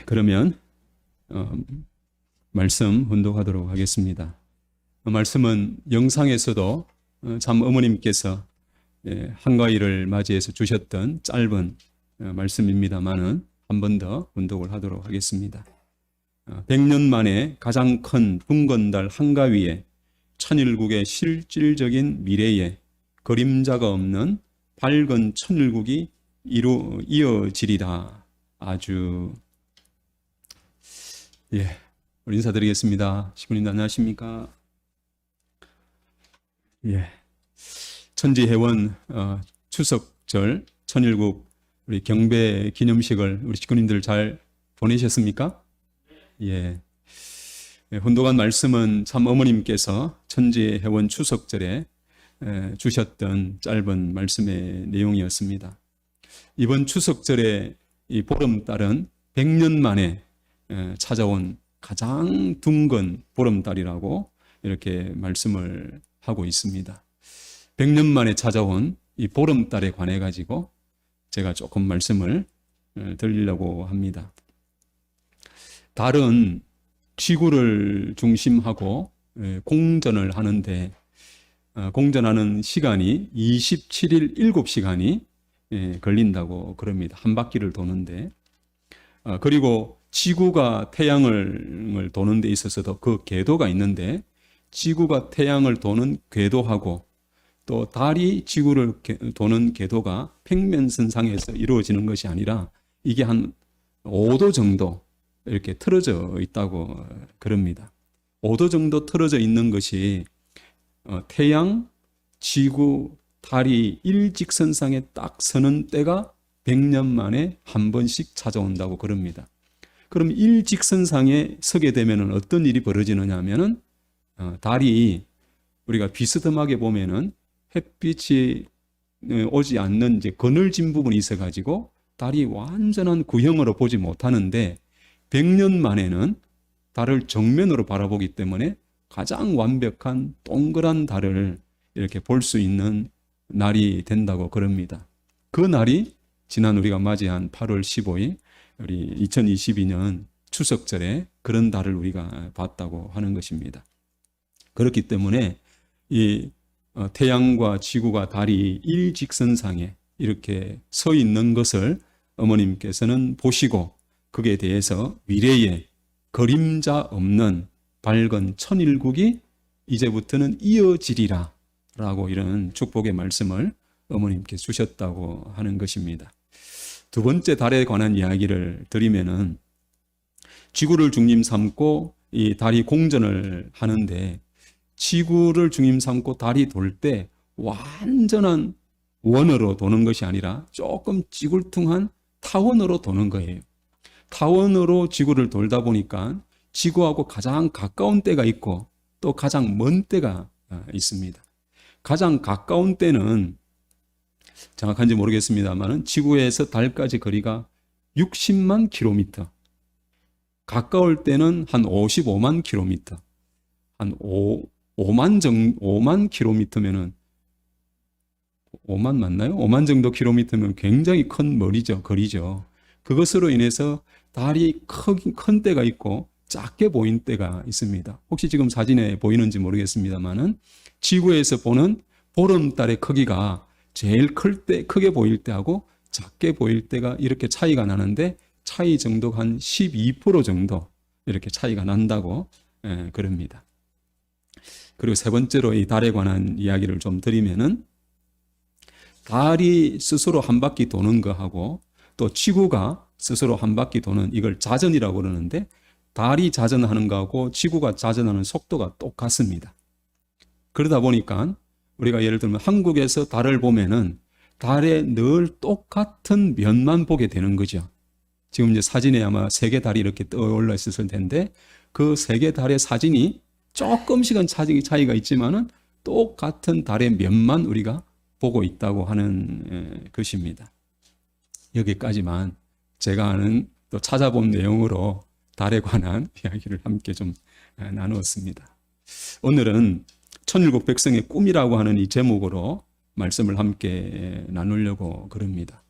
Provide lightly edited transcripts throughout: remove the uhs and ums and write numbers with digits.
그러면 말씀 훈독하도록 하겠습니다. 말씀은 영상에서도 참 어머님께서 한가위를 맞이해서 주셨던 짧은 말씀입니다만은 한 번 더 훈독을 하도록 하겠습니다. 100년 만에 가장 큰 붕건달 한가위에 천일국의 실질적인 미래에 그림자가 없는 밝은 천일국이 이어지리라. 아주 우리 인사드리겠습니다. 시군님 안녕하십니까? 천지회원 추석절 천일국 우리 경배 기념식을 우리 시군님들 잘 보내셨습니까? 훈독한 말씀은 참 어머님께서 천지회원 추석절에 주셨던 짧은 말씀의 내용이었습니다. 이번 추석절에 이 보름달은 100년 만에 찾아온 가장 둥근 보름달이라고 이렇게 말씀을 하고 있습니다. 100년 만에 찾아온 이 보름달에 관해 가지고 제가 조금 말씀을 드리려고 합니다. 달은 지구를 중심하고 공전을 하는데 공전하는 시간이 27일 7시간이 걸린다고 그럽니다. 한 바퀴를 도는데 그리고 지구가 태양을 도는 데 있어서도 그 궤도가 있는데 지구가 태양을 도는 궤도하고 또 달이 지구를 도는 궤도가 평면선상에서 이루어지는 것이 아니라 이게 한 5도 정도 이렇게 틀어져 있다고 그럽니다. 5도 정도 틀어져 있는 것이 태양, 지구, 달이 일직선상에 딱 서는 때가 100년 만에 한 번씩 찾아온다고 그럽니다. 그럼 일직선상에 서게 되면 어떤 일이 벌어지느냐 하면은 달이 우리가 비스듬하게 보면은 햇빛이 오지 않는 이제 그늘진 부분이 있어 가지고 달이 완전한 구형으로 보지 못하는데 100년 만에는 달을 정면으로 바라보기 때문에 가장 완벽한 동그란 달을 이렇게 볼 수 있는 날이 된다고 그럽니다. 그 날이 지난 우리가 맞이한 8월 15일 우리 2022년 추석절에 그런 달을 우리가 봤다고 하는 것입니다. 그렇기 때문에 이 태양과 지구가 달이 일직선상에 이렇게 서 있는 것을 어머님께서는 보시고 그에 대해서 미래에 그림자 없는 밝은 천일국이 이제부터는 이어지리라 라고 이런 축복의 말씀을 어머님께 주셨다고 하는 것입니다. 두 번째 달에 관한 이야기를 드리면은 지구를 중심 삼고 이 달이 공전을 하는데 지구를 중심 삼고 달이 돌 때 완전한 원으로 도는 것이 아니라 조금 찌굴퉁한 타원으로 도는 거예요. 타원으로 지구를 돌다 보니까 지구하고 가장 가까운 때가 있고 또 가장 먼 때가 있습니다. 가장 가까운 때는 정확한지 모르겠습니다만 지구에서 달까지 거리가 60만 킬로미터, 가까울 때는 한 55만 킬로미터, 한 5만 킬로미터면은 5만 맞나요? 5만 정도 킬로미터면 굉장히 큰 거리죠. 그것으로 인해서 달이 큰 때가 있고 작게 보인 때가 있습니다. 혹시 지금 사진에 보이는지 모르겠습니다만은 지구에서 보는 보름달의 크기가 제일 크게 보일 때하고 작게 보일 때가 이렇게 차이가 나는데 차이 정도가 한 12% 정도 이렇게 차이가 난다고 그럽니다. 그리고 세 번째로 이 달에 관한 이야기를 좀 드리면은 달이 스스로 한 바퀴 도는 거하고 또 지구가 스스로 한 바퀴 도는 이걸 자전이라고 그러는데 달이 자전하는 거하고 지구가 자전하는 속도가 똑같습니다. 그러다 보니까 우리가 예를 들면 한국에서 달을 보면은 달에 늘 똑같은 면만 보게 되는 거죠. 지금 이제 사진에 아마 3개 달이 이렇게 떠올라 있었을 텐데 그 3개 달의 사진이 조금씩은 차이가 있지만은 똑같은 달의 면만 우리가 보고 있다고 하는 것입니다. 여기까지만 제가 아는 또 찾아본 내용으로 달에 관한 이야기를 함께 좀 나누었습니다. 오늘은 천일국 백성의 꿈이라고 하는 이 제목으로 말씀을 함께 나누려고 그럽니다.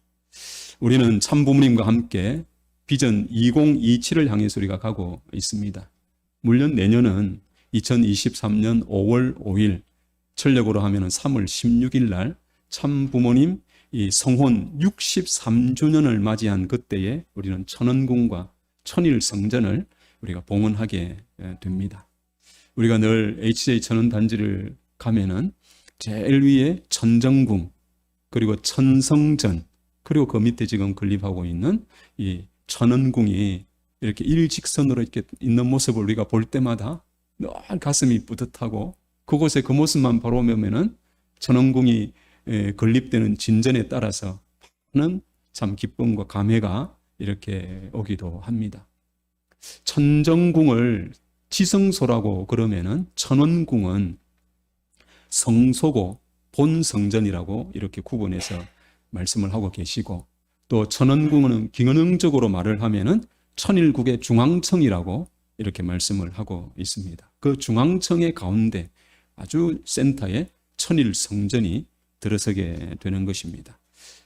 우리는 참부모님과 함께 비전 2027을 향해서 우리가 가고 있습니다. 물론 내년은 2023년 5월 5일, 철력으로 하면 3월 16일 날 참부모님 이 성혼 63주년을 맞이한 그때에 우리는 천원궁과 천일성전을 우리가 봉헌하게 됩니다. 우리가 늘 HJ 천원단지를 가면은 제일 위에 천정궁, 그리고 천성전, 그리고 그 밑에 지금 건립하고 있는 이 천원궁이 이렇게 일직선으로 이렇게 있는 모습을 우리가 볼 때마다 늘 가슴이 뿌듯하고, 그곳에 그 모습만 바로 보면은 천원궁이 건립되는 진전에 따라서 많은 참 기쁨과 감회가 이렇게 오기도 합니다. 천정궁을 지성소라고 그러면은 천원궁은 성소고 본성전이라고 이렇게 구분해서 말씀을 하고 계시고, 또 천원궁은 기능적으로 말을 하면은 천일국의 중앙청이라고 이렇게 말씀을 하고 있습니다. 그 중앙청의 가운데 아주 센터에 천일성전이 들어서게 되는 것입니다.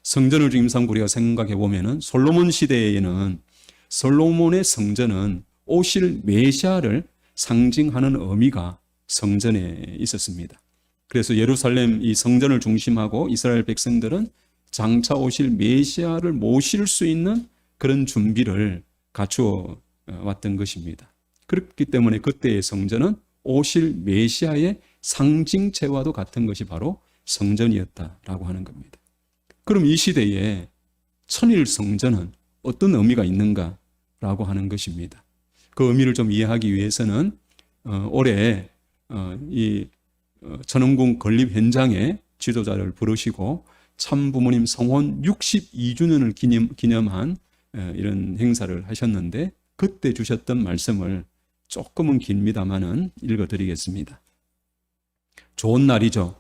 성전을 임상 우리가 생각해 보면은 솔로몬 시대에는 솔로몬의 성전은 오실 메시아를 상징하는 의미가 성전에 있었습니다. 그래서 예루살렘 이 성전을 중심하고 이스라엘 백성들은 장차 오실 메시아를 모실 수 있는 그런 준비를 갖추어 왔던 것입니다. 그렇기 때문에 그때의 성전은 오실 메시아의 상징체와도 같은 것이 바로 성전이었다라고 하는 겁니다. 그럼 이 시대에 천일 성전은 어떤 의미가 있는가라고 하는 것입니다. 그 의미를 좀 이해하기 위해서는 올해 이 천원궁 건립 현장에 지도자를 부르시고 참부모님 성혼 62주년을 기념한 이런 행사를 하셨는데, 그때 주셨던 말씀을 조금은 깁니다만은 읽어드리겠습니다. 좋은 날이죠.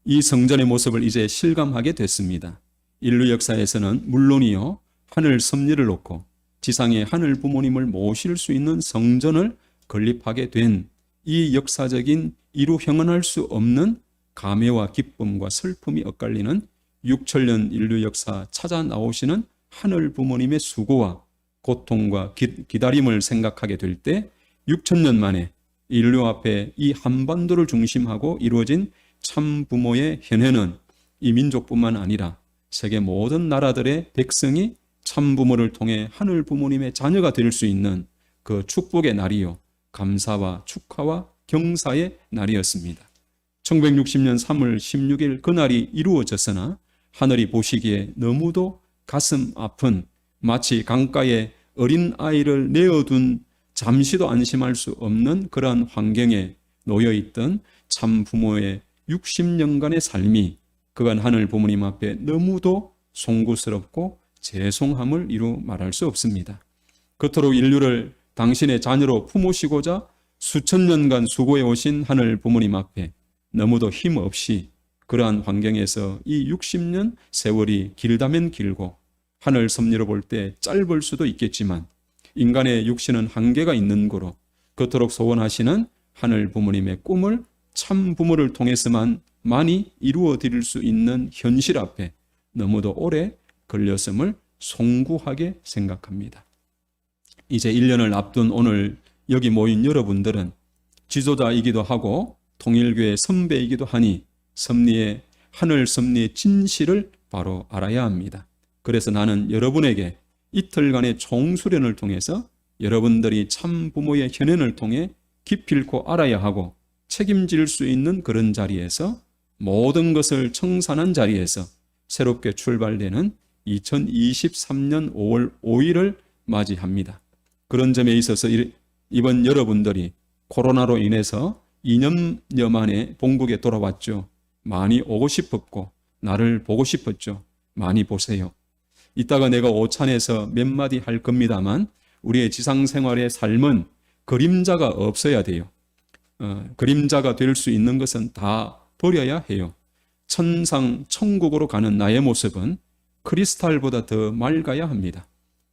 이 성전의 모습을 이제 실감하게 됐습니다. 인류 역사에서는 물론이요, 하늘 섭리를 놓고 지상의 하늘 부모님을 모실 수 있는 성전을 건립하게 된 이 역사적인 이루 형언할 수 없는 감회와 기쁨과 슬픔이 엇갈리는 6천년 인류 역사 찾아 나오시는 하늘 부모님의 수고와 고통과 기다림을 생각하게 될 때 6천년 만에 인류 앞에 이 한반도를 중심하고 이루어진 참 부모의 현현은 이 민족뿐만 아니라 세계 모든 나라들의 백성이 참 부모를 통해 하늘 부모님의 자녀가 될 수 있는 그 축복의 날이요, 감사와 축하와 경사의 날이었습니다. 1960년 3월 16일 그날이 이루어졌으나 하늘이 보시기에 너무도 가슴 아픈, 마치 강가에 어린 아이를 내어둔 잠시도 안심할 수 없는 그러한 환경에 놓여있던 참 부모의 60년간의 삶이 그간 하늘 부모님 앞에 너무도 송구스럽고 죄송함을 이루 말할 수 없습니다. 그토록 인류를 당신의 자녀로 품으시고자 수천 년간 수고해 오신 하늘 부모님 앞에 너무도 힘없이 그러한 환경에서 이 60년 세월이 길다면 길고 하늘 섭리로 볼 때 짧을 수도 있겠지만 인간의 육신은 한계가 있는 거로 그토록 소원하시는 하늘 부모님의 꿈을 참 부모를 통해서만 많이 이루어 드릴 수 있는 현실 앞에 너무도 오래 걸렸음을 송구하게 생각합니다. 이제 1년을 앞둔 오늘 여기 모인 여러분들은 지도자이기도 하고 통일교의 선배이기도 하니 섭리의 하늘 섭리의 진실을 바로 알아야 합니다. 그래서 나는 여러분에게 이틀간의 총수련을 통해서 여러분들이 참 부모의 현현을 통해 기필코 알아야 하고 책임질 수 있는 그런 자리에서 모든 것을 청산한 자리에서 새롭게 출발되는 2023년 5월 5일을 맞이합니다. 그런 점에 있어서 이번 여러분들이 코로나로 인해서 2년여 만에 본국에 돌아왔죠. 많이 오고 싶었고 나를 보고 싶었죠. 많이 보세요. 이따가 내가 오찬에서 몇 마디 할 겁니다만 우리의 지상생활의 삶은 그림자가 없어야 돼요. 그림자가 될 수 있는 것은 다 버려야 해요. 천상 천국으로 가는 나의 모습은 크리스탈보다 더 맑아야 합니다.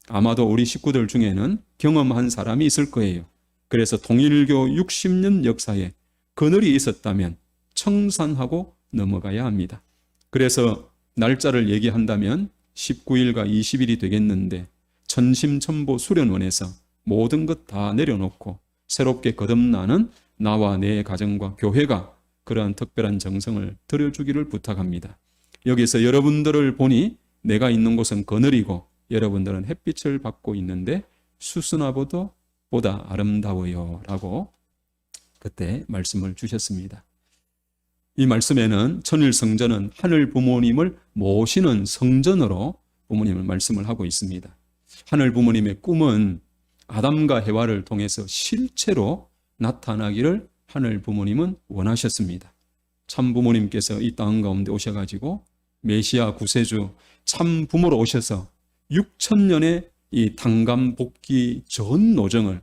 아마도 우리 식구들 중에는 경험한 사람이 있을 거예요. 그래서 통일교 60년 역사에 그늘이 있었다면 청산하고 넘어가야 합니다. 그래서 날짜를 얘기한다면 19일과 20일이 되겠는데 천심천보 수련원에서 모든 것 다 내려놓고 새롭게 거듭나는 나와 내 가정과 교회가 그러한 특별한 정성을 들여주기를 부탁합니다. 여기서 여러분들을 보니 내가 있는 곳은 그늘이고 여러분들은 햇빛을 받고 있는데 수수나보다 아름다워요 라고 그때 말씀을 주셨습니다. 이 말씀에는 천일성전은 하늘 부모님을 모시는 성전으로 부모님을 말씀을 하고 있습니다. 하늘 부모님의 꿈은 아담과 해와를 통해서 실체로 나타나기를 하늘 부모님은 원하셨습니다. 참 부모님께서 이 땅 가운데 오셔가지고 메시아 구세주 참 부모로 오셔서 6,000년의 이 당감 복귀 전 노정을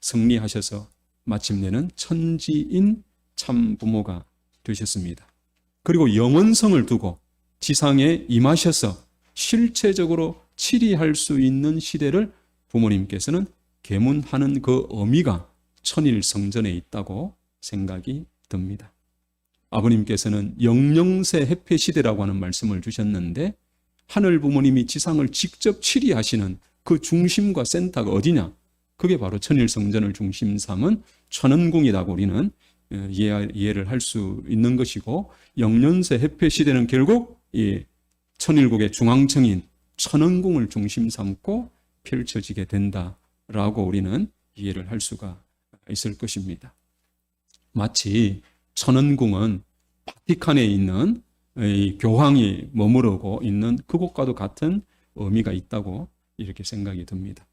승리하셔서 마침내는 천지인 참 부모가 되셨습니다. 그리고 영원성을 두고 지상에 임하셔서 실체적으로 치리할 수 있는 시대를 부모님께서는 계문하는 그 의미가 천일성전에 있다고 생각이 듭니다. 아버님께서는 영영세 해패 시대라고 하는 말씀을 주셨는데 하늘 부모님이 지상을 직접 치리하시는 그 중심과 센터가 어디냐? 그게 바로 천일성전을 중심 삼은 천원궁이라고 우리는 이해를 할 수 있는 것이고, 영년세 해패 시대는 결국 이 천일국의 중앙청인 천원궁을 중심 삼고 펼쳐지게 된다라고 우리는 이해를 할 수가 있을 것입니다. 마치 천원궁은 바티칸에 있는 이 교황이 머무르고 있는 그곳과도 같은 의미가 있다고 이렇게 생각이 듭니다.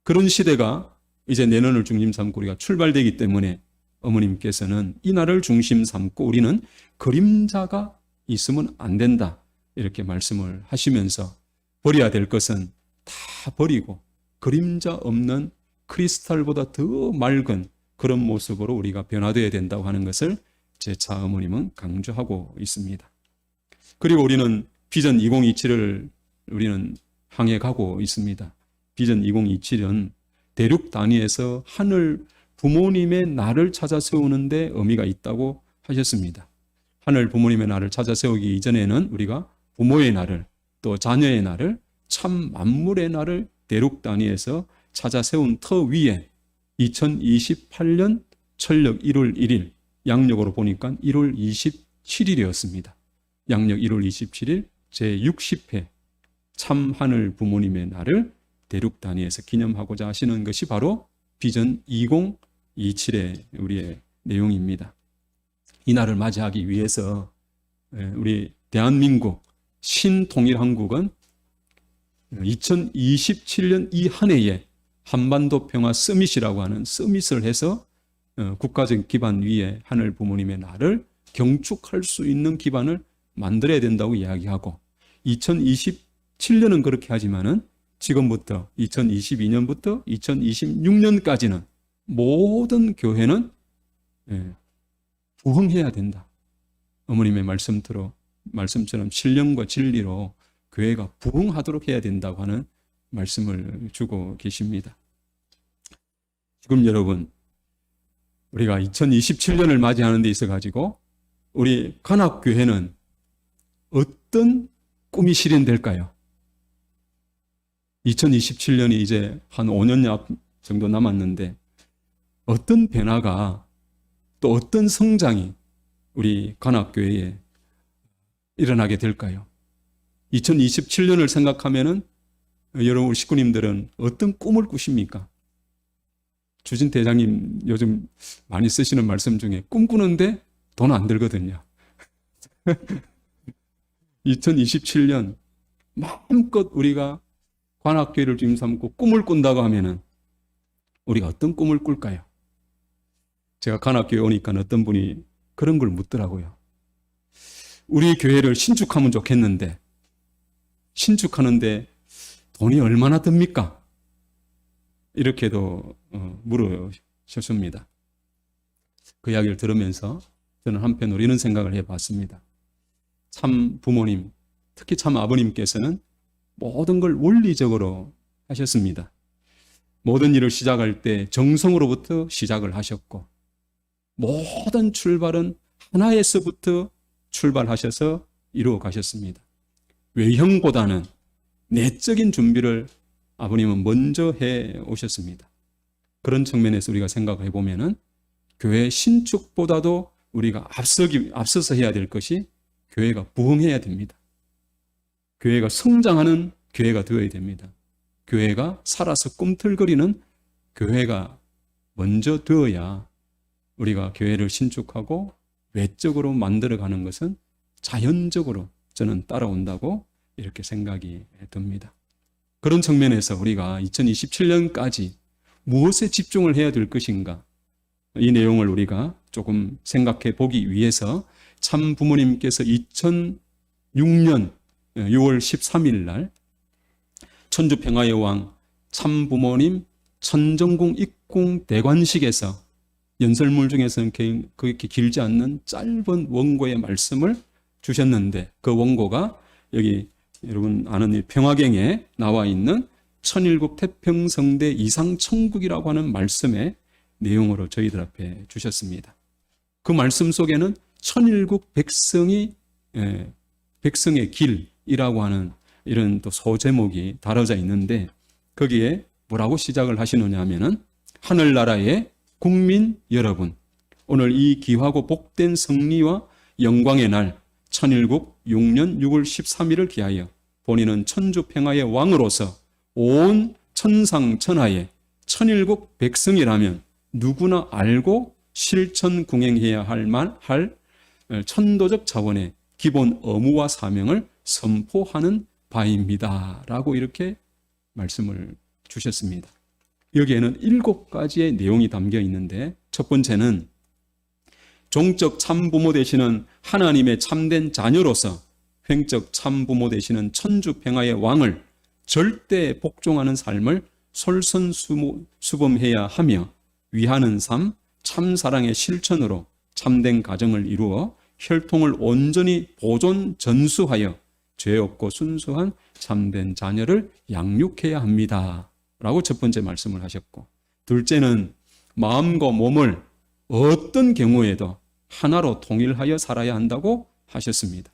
그런 시대가 이제 내년을 중심 삼고 우리가 출발되기 때문에 어머님께서는 이 날을 중심 삼고 우리는 그림자가 있으면 안 된다 이렇게 말씀을 하시면서 버려야 될 것은 다 버리고 그림자 없는 크리스탈보다 더 맑은 그런 모습으로 우리가 변화되어야 된다고 하는 것을 제차 어머님은 강조하고 있습니다. 그리고 우리는 비전 2027을 우리는 향해 가고 있습니다. 비전 2027은 대륙 단위에서 하늘 부모님의 날을 찾아 세우는 데 의미가 있다고 하셨습니다. 하늘 부모님의 날을 찾아 세우기 이전에는 우리가 부모의 날을 또 자녀의 날을 참 만물의 날을 대륙 단위에서 찾아 세운 터 위에 2028년 철력 1월 1일 양력으로 보니까 1월 27일이었습니다. 양력 1월 27일 제60회 참 하늘 부모님의 날을 대륙 단위에서 기념하고자 하시는 것이 바로 비전 2027의 우리의 내용입니다. 이 날을 맞이하기 위해서 우리 대한민국 신통일한국은 2027년 이 한 해에 한반도 평화 서밋이라고 하는 서밋을 해서 국가적 기반 위에 하늘 부모님의 날을 경축할 수 있는 기반을 만들어야 된다고 이야기하고, 2027년은 그렇게 하지만은 지금부터 2022년부터 2026년까지는 모든 교회는 부흥해야 된다. 어머님의 말씀처럼 신령과 진리로 교회가 부흥하도록 해야 된다고 하는 말씀을 주고 계십니다. 지금 여러분, 우리가 2027년을 맞이하는 데 있어 가지고 우리 관악교회는 어떤 꿈이 실현될까요? 2027년이 이제 한 5년 정도 남았는데 어떤 변화가 또 어떤 성장이 우리 관악교회에 일어나게 될까요? 2027년을 생각하면은 여러분 우리 식구님들은 어떤 꿈을 꾸십니까? 주진 대장님 요즘 많이 쓰시는 말씀 중에 꿈꾸는데 돈 안 들거든요. 2027년 마음껏 우리가 관악교회를 중심 삼고 꿈을 꾼다고 하면은 우리가 어떤 꿈을 꿀까요? 제가 관악교회 오니까 어떤 분이 그런 걸 묻더라고요. 우리 교회를 신축하면 좋겠는데 신축하는데 돈이 얼마나 듭니까? 이렇게도 물으셨습니다. 그 이야기를 들으면서 저는 한편으로 이런 생각을 해봤습니다. 참 부모님, 특히 참 아버님께서는 모든 걸 원리적으로 하셨습니다. 모든 일을 시작할 때 정성으로부터 시작을 하셨고, 모든 출발은 하나에서부터 출발하셔서 이루어 가셨습니다. 외형보다는 내적인 준비를 아버님은 먼저 해 오셨습니다. 그런 측면에서 우리가 생각해 보면은 교회 신축보다도 우리가 앞서서 해야 될 것이 교회가 부흥해야 됩니다. 교회가 성장하는 교회가 되어야 됩니다. 교회가 살아서 꿈틀거리는 교회가 먼저 되어야 우리가 교회를 신축하고 외적으로 만들어가는 것은 자연적으로 저는 따라온다고 이렇게 생각이 듭니다. 그런 측면에서 우리가 2027년까지 무엇에 집중을 해야 될 것인가, 이 내용을 우리가 조금 생각해 보기 위해서 참 부모님께서 2006년 6월 13일 날 천주평화의 왕 참 부모님 천정궁 입궁 대관식에서 연설문 중에서는 그렇게 길지 않는 짧은 원고의 말씀을 주셨는데, 그 원고가 여기 여러분 아는 이 평화경에 나와 있는 천일국 태평성대 이상천국이라고 하는 말씀의 내용으로 저희들 앞에 주셨습니다. 그 말씀 속에는 천일국 백성의 길이라고 하는 이런 또 소제목이 다뤄져 있는데, 거기에 뭐라고 시작을 하시느냐 하면은, 하늘나라의 국민 여러분, 오늘 이 귀하고 복된 승리와 영광의 날 천일국 6년 6월 13일을 기하여 본인은 천주평화의 왕으로서 온 천상천하의 천일국 백성이라면 누구나 알고 실천궁행해야 할 천도적 자원의 기본 의무와 사명을 선포하는 바입니다 라고 이렇게 말씀을 주셨습니다. 여기에는 7가지의 내용이 담겨 있는데, 첫 번째는 종적 참부모 되시는 하나님의 참된 자녀로서 횡적 참부모 되시는 천주평화의 왕을 절대 복종하는 삶을 솔선수범해야 하며, 위하는 삶, 참사랑의 실천으로 참된 가정을 이루어 혈통을 온전히 보존 전수하여 죄 없고 순수한 참된 자녀를 양육해야 합니다 라고 첫 번째 말씀을 하셨고, 둘째는 마음과 몸을 어떤 경우에도 하나로 통일하여 살아야 한다고 하셨습니다.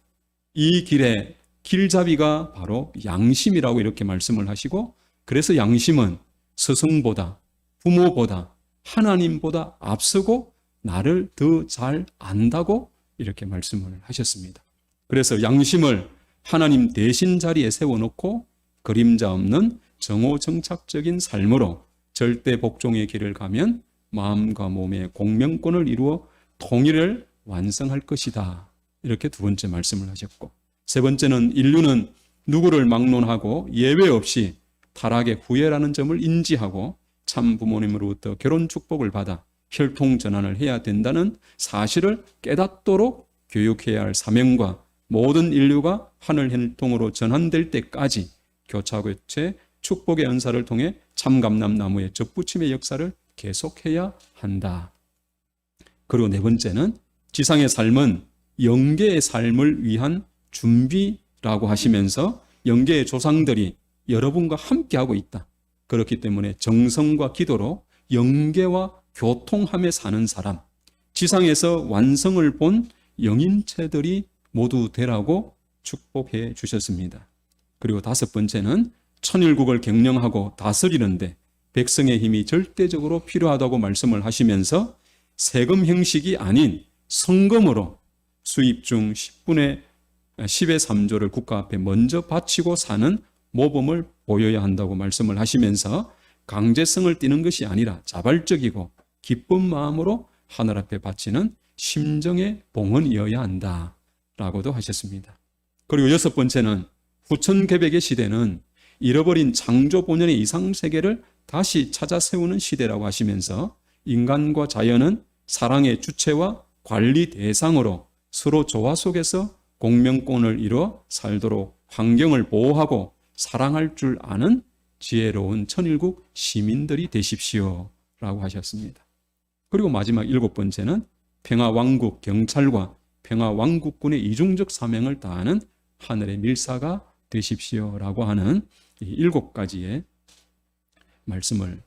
이 길의 길잡이가 바로 양심이라고 이렇게 말씀을 하시고, 그래서 양심은 스승보다 부모보다 하나님보다 앞서고 나를 더 잘 안다고 이렇게 말씀을 하셨습니다. 그래서 양심을 하나님 대신 자리에 세워놓고 그림자 없는 정오정착적인 삶으로 절대 복종의 길을 가면 마음과 몸의 공명권을 이루어 통일을 완성할 것이다. 이렇게 두 번째 말씀을 하셨고, 세 번째는 인류는 누구를 막론하고 예외 없이 타락의 후예라는 점을 인지하고 참 부모님으로부터 결혼 축복을 받아 혈통 전환을 해야 된다는 사실을 깨닫도록 교육해야 할 사명과 모든 인류가 하늘 혈통으로 전환될 때까지 교차교체 축복의 연사를 통해 참감람나무의 접붙임의 역사를 계속해야 한다. 그리고 네 번째는 지상의 삶은 영계의 삶을 위한 준비라고 하시면서 영계의 조상들이 여러분과 함께하고 있다. 그렇기 때문에 정성과 기도로 영계와 교통하며 사는 사람, 지상에서 완성을 본 영인체들이 모두 되라고 축복해 주셨습니다. 그리고 다섯 번째는 천일국을 경영하고 다스리는데 백성의 힘이 절대적으로 필요하다고 말씀을 하시면서 세금 형식이 아닌 성금으로 수입 중 10분의 10의 3조를 국가 앞에 먼저 바치고 사는 모범을 보여야 한다고 말씀을 하시면서 강제성을 띠는 것이 아니라 자발적이고 기쁜 마음으로 하늘 앞에 바치는 심정의 봉헌이어야 한다라고도 하셨습니다. 그리고 여섯 번째는 후천개백의 시대는 잃어버린 창조 본연의 이상세계를 다시 찾아 세우는 시대라고 하시면서 인간과 자연은 사랑의 주체와 관리 대상으로 서로 조화 속에서 공명권을 이루어 살도록 환경을 보호하고 사랑할 줄 아는 지혜로운 천일국 시민들이 되십시오 라고 하셨습니다. 그리고 마지막 일곱 번째는 평화왕국 경찰과 평화왕국군의 이중적 사명을 다하는 하늘의 밀사가 되십시오 라고 하는 이 7가지의 말씀을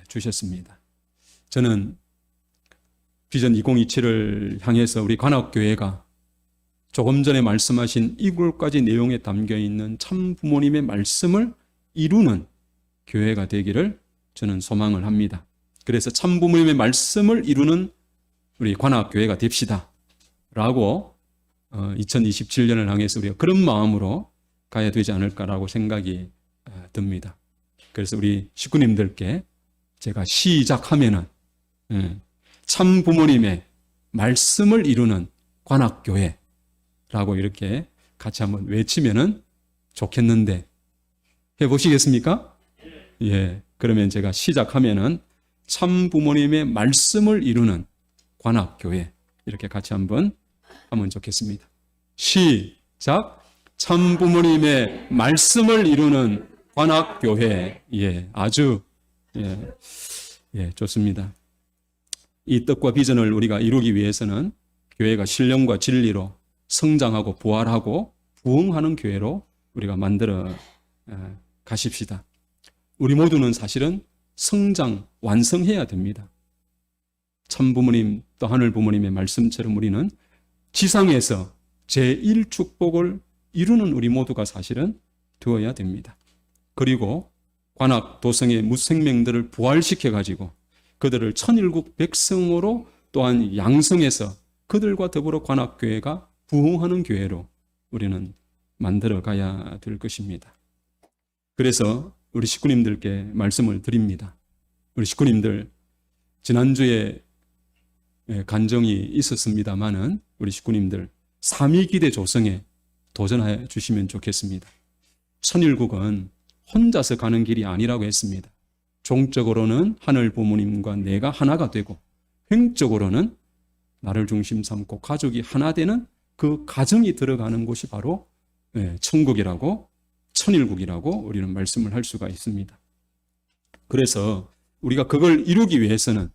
주셨습니다. 저는 비전 2027을 향해서 우리 관악교회가 조금 전에 말씀하신 7가지 내용에 담겨 있는 참 부모님의 말씀을 이루는 교회가 되기를 저는 소망을 합니다. 그래서 참 부모님의 말씀을 이루는 우리 관악교회가 됩시다 라고 2027년을 향해서 우리가 그런 마음으로 가야 되지 않을까라고 생각이 듭니다. 그래서 우리 식구님들께 제가 시작하면은 참 부모님의 말씀을 이루는 관악교회라고 이렇게 같이 한번 외치면은 좋겠는데 해보시겠습니까? 예. 그러면 제가 시작하면은 참 부모님의 말씀을 이루는 관악교회 이렇게 같이 한번 하면 좋겠습니다. 시작. 참 부모님의 말씀을 이루는 관악교회. 예. 아주 좋습니다. 이 뜻과 비전을 우리가 이루기 위해서는 교회가 신령과 진리로 성장하고 부활하고 부흥하는 교회로 우리가 만들어 가십시다. 우리 모두는 사실은 성장, 완성해야 됩니다. 참 부모님 또 하늘 부모님의 말씀처럼 우리는 지상에서 제1축복을 이루는 우리 모두가 사실은 되어야 됩니다. 그리고 관악 도성의 무생명들을 부활시켜가지고 그들을 천일국 백성으로 또한 양성해서 그들과 더불어 관악교회가 부흥하는 교회로 우리는 만들어 가야 될 것입니다. 그래서 우리 식구님들께 말씀을 드립니다. 우리 식구님들 지난주에 간정이 있었습니다마는 우리 식구님들 삼위기대 조성에 도전해 주시면 좋겠습니다. 천일국은 혼자서 가는 길이 아니라고 했습니다. 종적으로는 하늘 부모님과 내가 하나가 되고 횡적으로는 나를 중심 삼고 가족이 하나 되는 그 가정이 들어가는 곳이 바로 천국이라고 천일국이라고 우리는 말씀을 할 수가 있습니다. 그래서 우리가 그걸 이루기 위해서는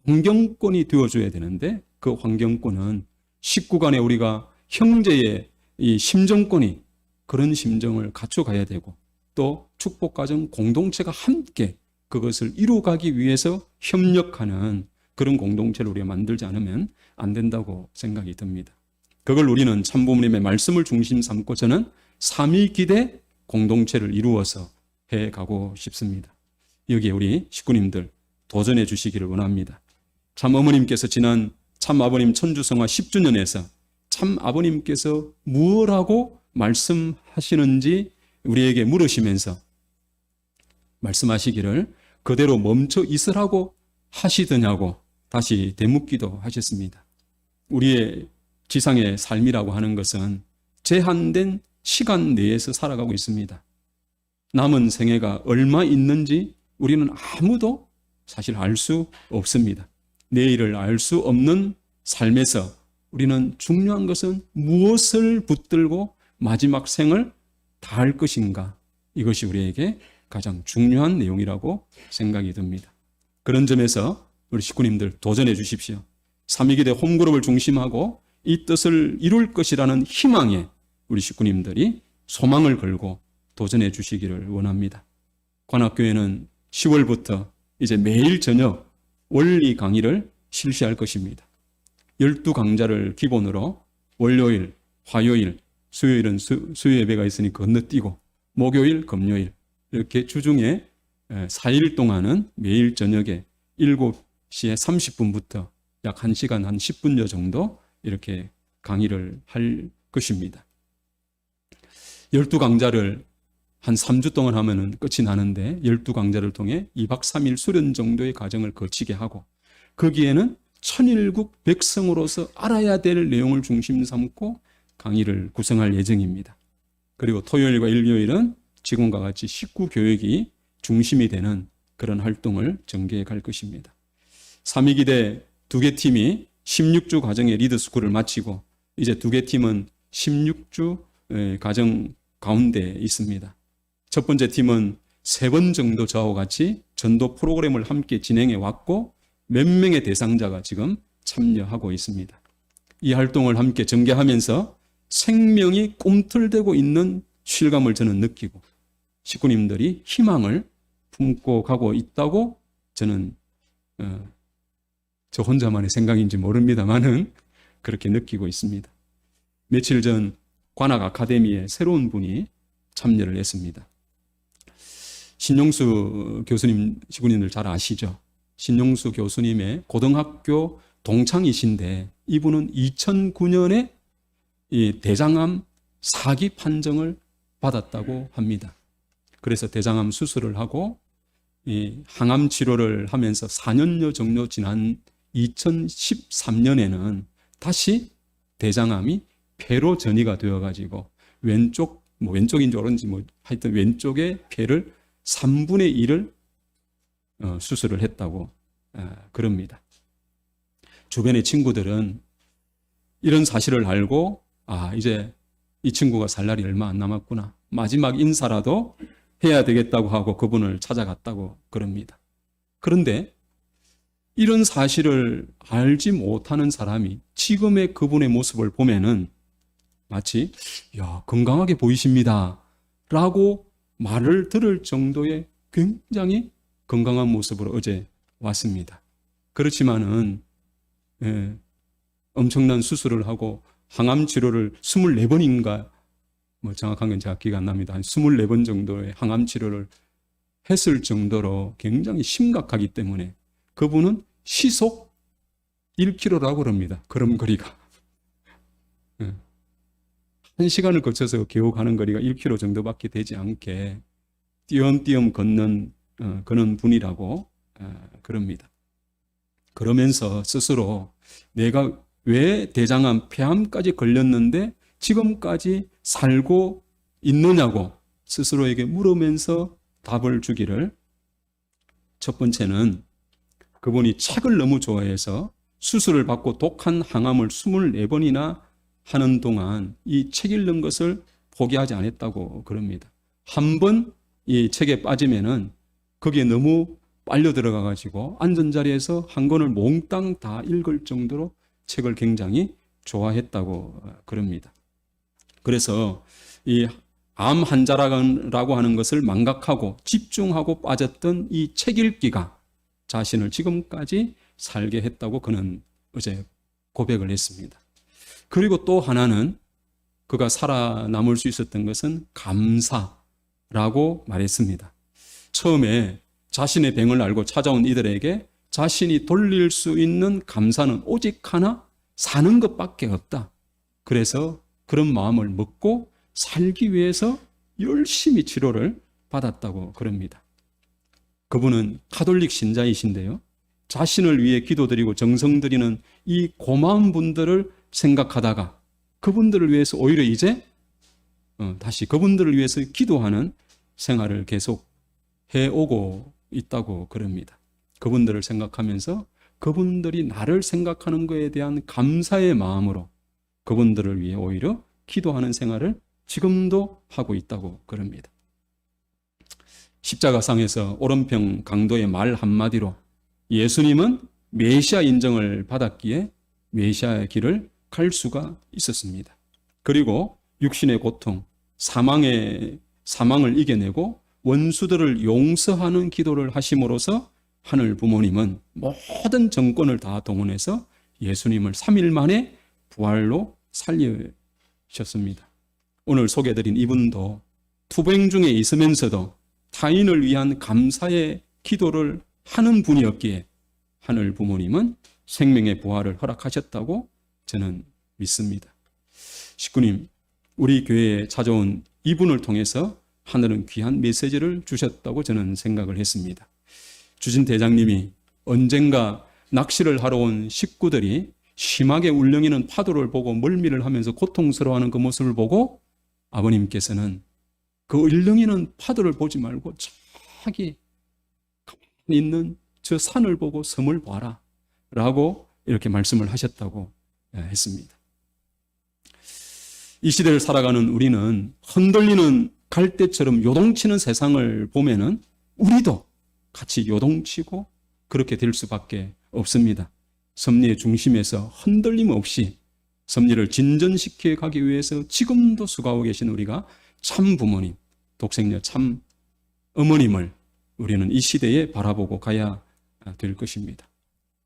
환경권이 되어줘야 되는데 그 환경권은 식구 간에 우리가 형제의 이 심정권이 그런 심정을 갖춰가야 되고 또 축복가정 공동체가 함께 그것을 이루어가기 위해서 협력하는 그런 공동체를 우리가 만들지 않으면 안 된다고 생각이 듭니다. 그걸 우리는 참부모님의 말씀을 중심 삼고 저는 삼위기대 공동체를 이루어서 해가고 싶습니다. 여기에 우리 식구님들 도전해 주시기를 원합니다. 참 어머님께서 지난 참 아버님 천주성화 10주년에서 참 아버님께서 무엇하고 말씀하시는지 우리에게 물으시면서 말씀하시기를 그대로 멈춰 있으라고 하시더냐고 다시 되묻기도 하셨습니다. 우리의 지상의 삶이라고 하는 것은 제한된 시간 내에서 살아가고 있습니다. 남은 생애가 얼마 있는지 우리는 아무도 사실 알 수 없습니다. 내일을 알 수 없는 삶에서 우리는 중요한 것은 무엇을 붙들고 마지막 생을 다할 것인가, 이것이 우리에게 가장 중요한 내용이라고 생각이 듭니다. 그런 점에서 우리 식구님들 도전해 주십시오. 삼위기대 홈그룹을 중심하고 이 뜻을 이룰 것이라는 희망에 우리 식구님들이 소망을 걸고 도전해 주시기를 원합니다. 관악교회는 10월부터 이제 매일 저녁 원리 강의를 실시할 것입니다. 12강좌를 기본으로 월요일, 화요일, 수요일은 수요 예배가 있으니 건너뛰고 목요일, 금요일 이렇게 주중에 4일 동안은 매일 저녁에 7시에 30분부터 약 1시간 한 10분여 정도 이렇게 강의를 할 것입니다. 12강좌를 한 3주 동안 하면은 끝이 나는데 12강좌를 통해 2박 3일 수련 정도의 과정을 거치게 하고 거기에는 천일국 백성으로서 알아야 될 내용을 중심 삼고 강의를 구성할 예정입니다. 그리고 토요일과 일요일은 지금과 같이 식구 교육이 중심이 되는 그런 활동을 전개해 갈 것입니다. 삼위기대 2개 팀이 16주 과정의 리더스쿨을 마치고 이제 2개 팀은 16주 과정 가운데 있습니다. 첫 번째 팀은 3번 정도 저와 같이 전도 프로그램을 함께 진행해 왔고 몇 명의 대상자가 지금 참여하고 있습니다. 이 활동을 함께 전개하면서 생명이 꿈틀대고 있는 실감을 저는 느끼고 식구님들이 희망을 품고 가고 있다고 저는 저 혼자만의 생각인지 모릅니다만은 그렇게 느끼고 있습니다. 며칠 전 관악 아카데미에 새로운 분이 참여를 했습니다. 신용수 교수님, 시군님들 잘 아시죠? 신용수 교수님의 고등학교 동창이신데 이분은 2009년에 이 대장암 사기 판정을 받았다고 합니다. 그래서 대장암 수술을 하고 이 항암 치료를 하면서 4년여 정도 지난 2013년에는 다시 대장암이 폐로 전이가 되어가지고 왼쪽인지 오른지 하여튼 왼쪽의 폐를 3분의 1을 수술을 했다고 그럽니다. 주변의 친구들은 이런 사실을 알고 이제 이 친구가 살 날이 얼마 안 남았구나. 마지막 인사라도 해야 되겠다고 하고 그분을 찾아갔다고 그럽니다. 그런데 이런 사실을 알지 못하는 사람이 지금의 그분의 모습을 보면은 마치 건강하게 보이십니다 라고 말을 들을 정도의 굉장히 건강한 모습으로 어제 왔습니다. 그렇지만은 엄청난 수술을 하고 항암 치료를 24번인가 정확한 건 제가 기억 안 납니다. 한 24번 정도의 항암 치료를 했을 정도로 굉장히 심각하기 때문에 그분은 시속 1km라고 그럽니다. 걸음거리가. 1시간을 거쳐서 겨우 가는 거리가 1km 정도밖에 되지 않게 띄엄띄엄 걷는 그런 분이라고 그럽니다. 그러면서 스스로 내가 왜 대장암, 폐암까지 걸렸는데 지금까지 살고 있느냐고 스스로에게 물으면서 답을 주기를, 첫 번째는 그분이 책을 너무 좋아해서 수술을 받고 독한 항암을 24번이나 하는 동안 이 책 읽는 것을 포기하지 않았다고 그럽니다. 한 번 이 책에 빠지면은 거기에 너무 빨려 들어가 가지고 앉은 자리에서 한 권을 몽땅 다 읽을 정도로 책을 굉장히 좋아했다고 그럽니다. 그래서 이 암 환자라고 하는 것을 망각하고 집중하고 빠졌던 이 책 읽기가 자신을 지금까지 살게 했다고 그는 어제 고백을 했습니다. 그리고 또 하나는 그가 살아남을 수 있었던 것은 감사라고 말했습니다. 처음에 자신의 병을 알고 찾아온 이들에게 자신이 돌릴 수 있는 감사는 오직 하나, 사는 것밖에 없다. 그래서 그런 마음을 먹고 살기 위해서 열심히 치료를 받았다고 그럽니다. 그분은 가톨릭 신자이신데요, 자신을 위해 기도드리고 정성드리는 이 고마운 분들을 생각하다가 그분들을 위해서 오히려 이제 다시 그분들을 위해서 기도하는 생활을 계속 해오고 있다고 그럽니다. 그분들을 생각하면서 그분들이 나를 생각하는 것에 대한 감사의 마음으로 그분들을 위해 오히려 기도하는 생활을 지금도 하고 있다고 그럽니다. 십자가상에서 오른편 강도의 말 한마디로 예수님은 메시아 인정을 받았기에 메시아의 길을 갈 수가 있었습니다. 그리고 육신의 고통, 사망을 이겨내고 원수들을 용서하는 기도를 하심으로써 하늘 부모님은 모든 정권을 다 동원해서 예수님을 3일 만에 부활로 살리셨습니다. 오늘 소개해드린 이분도 투병 중에 있으면서도 타인을 위한 감사의 기도를 하는 분이었기에 하늘 부모님은 생명의 부활을 허락하셨다고 저는 믿습니다. 식구님, 우리 교회에 찾아온 이분을 통해서 하늘은 귀한 메시지를 주셨다고 저는 생각을 했습니다. 주진 대장님이 언젠가 낚시를 하러 온 식구들이 심하게 울렁이는 파도를 보고 멀미를 하면서 고통스러워하는 그 모습을 보고 아버님께서는 그 울렁이는 파도를 보지 말고 저기 가만히 있는 저 산을 보고 섬을 봐라 라고 이렇게 말씀을 하셨다고 했습니다. 이 시대를 살아가는 우리는 흔들리는 갈대처럼 요동치는 세상을 보면은 우리도 같이 요동치고 그렇게 될 수밖에 없습니다. 섭리의 중심에서 흔들림 없이 섭리를 진전시켜 가기 위해서 지금도 수고하고 계신 우리가 참 부모님, 독생녀 참 어머님을 우리는 이 시대에 바라보고 가야 될 것입니다.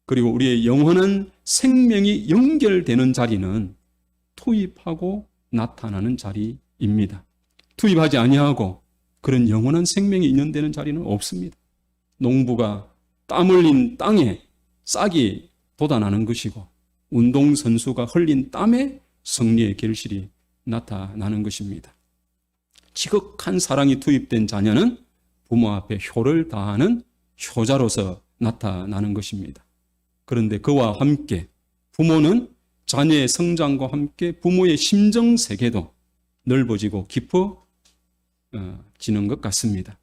그리고 우리의 영원한 생명이 연결되는 자리는 투입하고 나타나는 자리입니다. 투입하지 아니하고 그런 영원한 생명이 인연되는 자리는 없습니다. 농부가 땀 흘린 땅에 싹이 돋아나는 것이고 운동선수가 흘린 땀에 승리의 결실이 나타나는 것입니다. 지극한 사랑이 투입된 자녀는 부모 앞에 효를 다하는 효자로서 나타나는 것입니다. 그런데 그와 함께 부모는 자녀의 성장과 함께 부모의 심정 세계도 넓어지고 깊어지는 것 같습니다.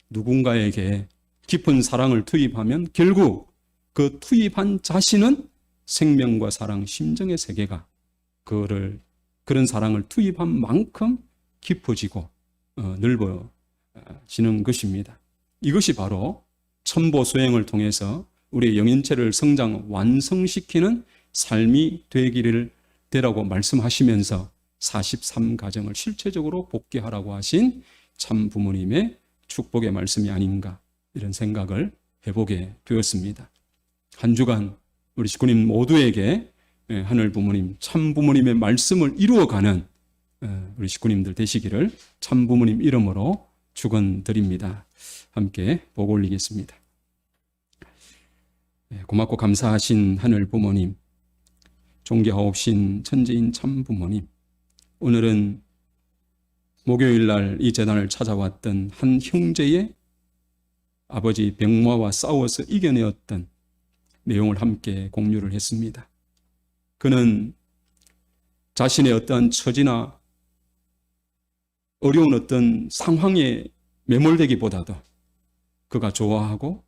누군가에게 깊은 사랑을 투입하면 결국 그 투입한 자신은 생명과 사랑, 심정의 세계가 그런 사랑을 투입한 만큼 깊어지고 넓어지는 것입니다. 이것이 바로 천보 수행을 통해서 우리의 영인체를 성장, 완성시키는 삶이 되라고 말씀하시면서 43가정을 실체적으로 복귀하라고 하신 참 부모님의 축복의 말씀이 아닌가, 이런 생각을 해보게 되었습니다. 한 주간 우리 식구님 모두에게 하늘 부모님, 참 부모님의 말씀을 이루어가는 우리 식구님들 되시기를 참 부모님 이름으로 축원드립니다. 함께 복 올리겠습니다. 고맙고 감사하신 하늘 부모님, 존귀하옵신 천지인 참 부모님, 오늘은 목요일 날 이 재단을 찾아왔던 한 형제의 아버지 병마와 싸워서 이겨내었던 내용을 함께 공유를 했습니다. 그는 자신의 어떠한 처지나 어려운 어떤 상황에 매몰되기보다도 그가 좋아하고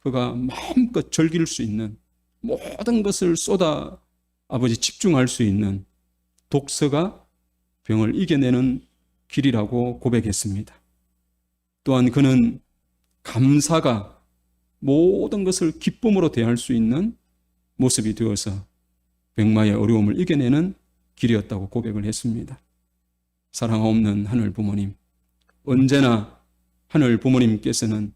그가 마음껏 즐길 수 있는 모든 것을 쏟아 아버지 집중할 수 있는 독서가 병을 이겨내는 길이라고 고백했습니다. 또한 그는 감사가 모든 것을 기쁨으로 대할 수 있는 모습이 되어서 병마의 어려움을 이겨내는 길이었다고 고백을 했습니다. 사랑 없는 하늘 부모님, 언제나 하늘 부모님께서는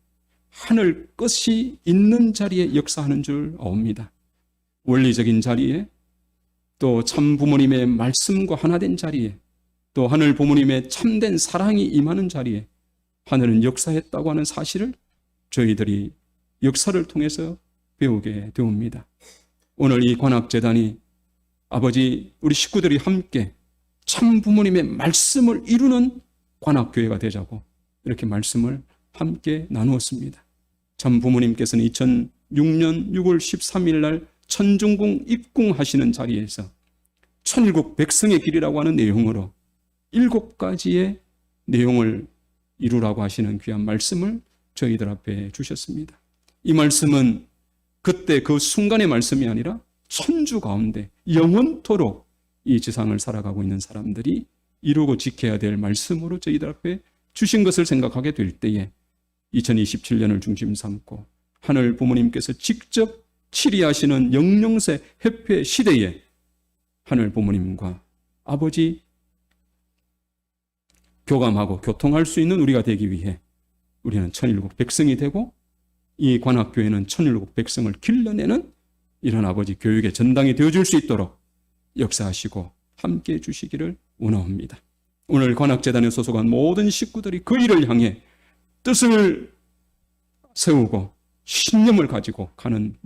하늘 끝이 있는 자리에 역사하는 줄 아옵니다. 원리적인 자리에, 또 참 부모님의 말씀과 하나 된 자리에, 또 하늘 부모님의 참된 사랑이 임하는 자리에 하늘은 역사했다고 하는 사실을 저희들이 역사를 통해서 배우게 되옵니다. 오늘 이 관악재단이 아버지 우리 식구들이 함께 참 부모님의 말씀을 이루는 관악교회가 되자고 이렇게 말씀을 함께 나누었습니다. 참 부모님께서는 2006년 6월 13일 날 천중궁 입궁하시는 자리에서 천일국 백성의 길이라고 하는 내용으로 7가지의 내용을 이루라고 하시는 귀한 말씀을 저희들 앞에 주셨습니다. 이 말씀은 그때 그 순간의 말씀이 아니라 천주 가운데 영원토록 이 지상을 살아가고 있는 사람들이 이루고 지켜야 될 말씀으로 저희들 앞에 주신 것을 생각하게 될 때에 2027년을 중심 삼고 하늘 부모님께서 직접 치리하시는 영영세 회폐 시대에 하늘 부모님과 아버지 교감하고 교통할 수 있는 우리가 되기 위해 우리는 천일국 백성이 되고 이 관악교회는 천일국 백성을 길러내는 이런 아버지 교육의 전당이 되어줄 수 있도록 역사하시고 함께해 주시기를 원하옵니다. 오늘 관악재단에 소속한 모든 식구들이 그 일을 향해 뜻을 세우고 신념을 가지고 가는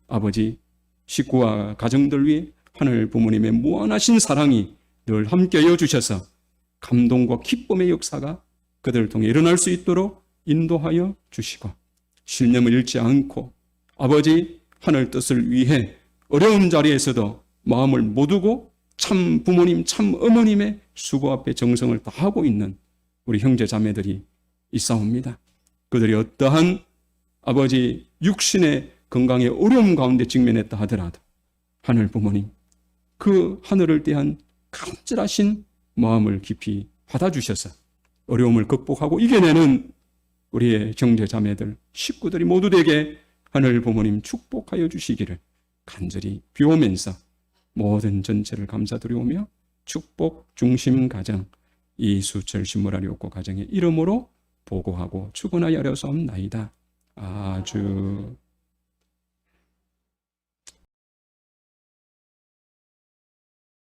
아버지 식구와 가정들 위해 하늘 부모님의 무한하신 사랑이 늘 함께하여 주셔서 감동과 기쁨의 역사가 그들을 통해 일어날 수 있도록 인도하여 주시고 신념을 잃지 않고 아버지 하늘 뜻을 위해 어려운 자리에서도 마음을 못 두고 참 부모님, 참 어머님의 수고 앞에 정성을 다하고 있는 우리 형제 자매들이 있사옵니다. 그들이 어떠한 아버지 육신의 건강의 어려움 가운데 직면했다 하더라도 하늘 부모님, 그 하늘을 대한 간절하신 마음을 깊이 받아주셔서 어려움을 극복하고 이겨내는 우리의 형제 자매들, 식구들이 모두 되게 하늘 부모님 축복하여 주시기를 간절히 비오면서 모든 전체를 감사드리오며 축복 중심 가정 이수철 신무라리옥고 가정의 이름으로 보고하고 축원하여 어려서옵나이다. 아주